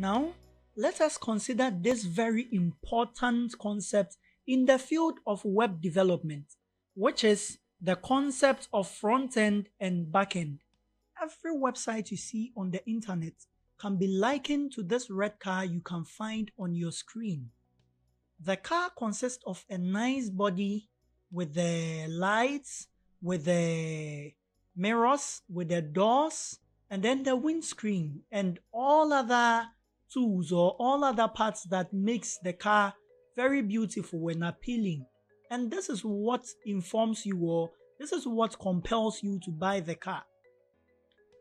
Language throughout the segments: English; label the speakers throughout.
Speaker 1: Now, let us consider this very important concept in the field of web development, which is the concept of front-end and back-end. Every website you see on the internet can be likened to this red car you can find on your screen. The car consists of a nice body with the lights, with the mirrors, with the doors, and then the windscreen and all other tools or all other parts that makes the car very beautiful and appealing. And this is what informs you, or this is what compels you to buy the car.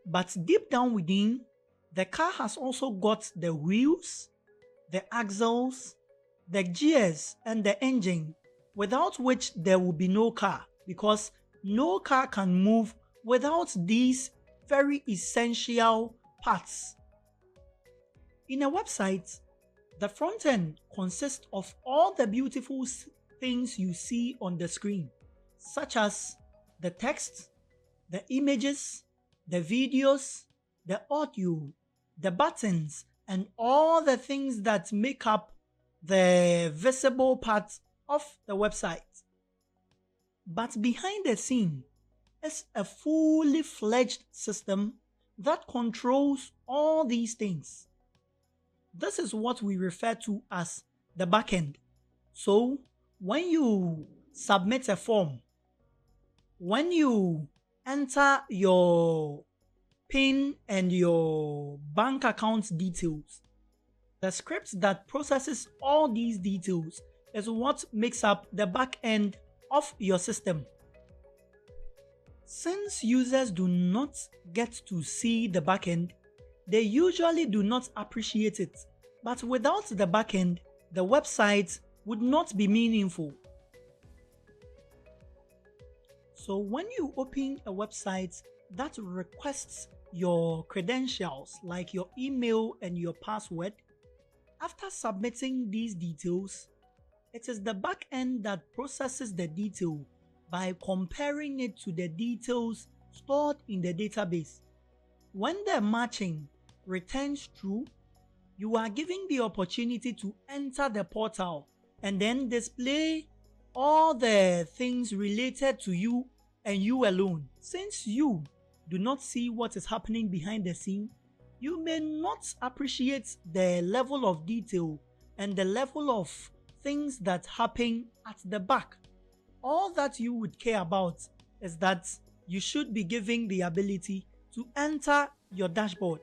Speaker 1: But deep down within, the car has also got the wheels, the axles, the gears, and the engine, without which there will be no car, because no car can move without these very essential parts. In a website, the front end consists of all the beautiful things you see on the screen, such as the text, the images, the videos, the audio, the buttons, and all the things that make up the visible part of the website. But behind the scene is a fully fledged system that controls all these things. This is what we refer to as the backend. So when you submit a form, when you enter your PIN and your bank account details, the script that processes all these details is what makes up the back end of your system. Since users do not get to see the backend, they usually do not appreciate it. But without the backend, the website would not be meaningful. So when you open a website that requests your credentials like your email and your password, after submitting these details, it is the backend that processes the detail by comparing it to the details stored in the database. When the matching returns true, you are given the opportunity to enter the portal and then display all the things related to you and you alone. Since you do not see what is happening behind the scene, you may not appreciate the level of detail and the level of things that happen at the back. All that you would care about is that you should be given the ability to enter your dashboard.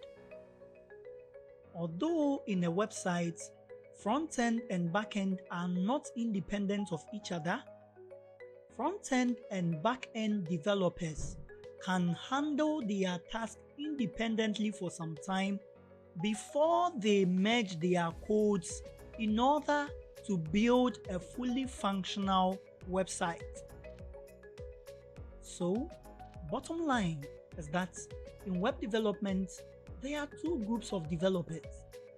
Speaker 1: Although in a website, front-end and back-end are not independent of each other, front-end and back-end developers can handle their task independently for some time before they merge their codes in order to build a fully functional website. So, bottom line is that in web development, there are two groups of developers,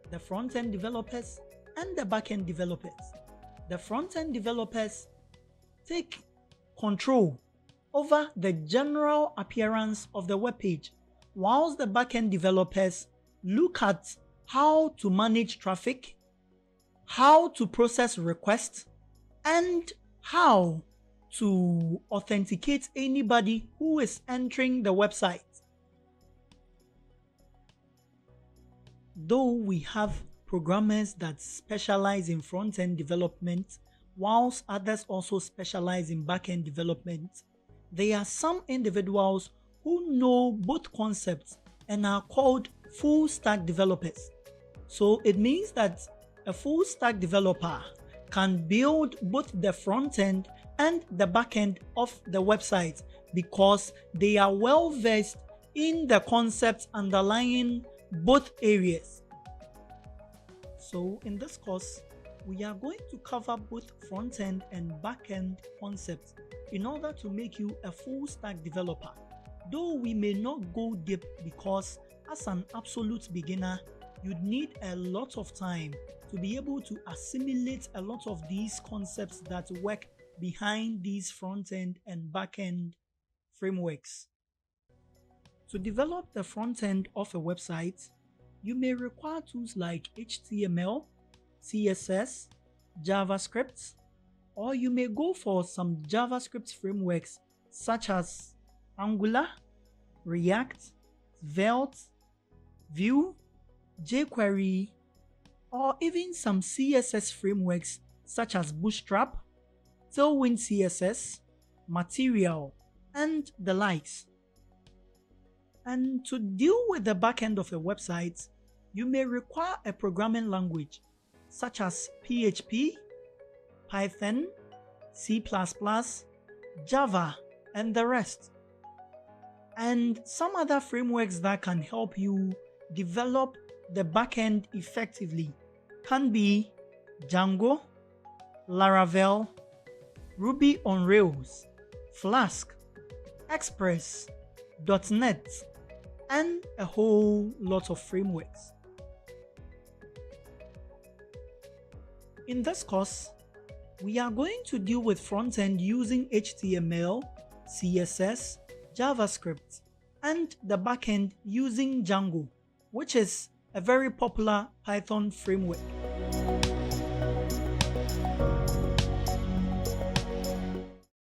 Speaker 1: the front-end developers and the back-end developers. The front-end developers take control over the general appearance of the web page, whilst the back-end developers look at how to manage traffic, how to process requests, and how to authenticate anybody who is entering the website. Though we have programmers that specialize in front-end development, whilst others also specialize in back-end development, there are some individuals who know both concepts and are called full-stack developers. So it means that a full-stack developer can build both the front-end and the back-end of the website because they are well versed in the concepts underlying both areas. So in this course, we are going to cover both front-end and back-end concepts in order to make you a full-stack developer. Though we may not go deep because as an absolute beginner, you'd need a lot of time to be able to assimilate a lot of these concepts that work behind these front-end and back-end frameworks. To develop the front-end of a website, you may require tools like HTML, CSS, JavaScript, or you may go for some JavaScript frameworks such as Angular, React, Svelte, Vue, jQuery, or even some CSS frameworks such as Bootstrap, Tailwind CSS, Material, and the likes. And to deal with the backend of a website, you may require a programming language such as PHP, Python, C++, Java, and the rest. And some other frameworks that can help you develop the backend effectively can be Django, Laravel, Ruby on Rails, Flask, Express, .NET, and a whole lot of frameworks. In this course, we are going to deal with front-end using HTML, CSS, JavaScript, and the backend using Django, which is a very popular Python framework.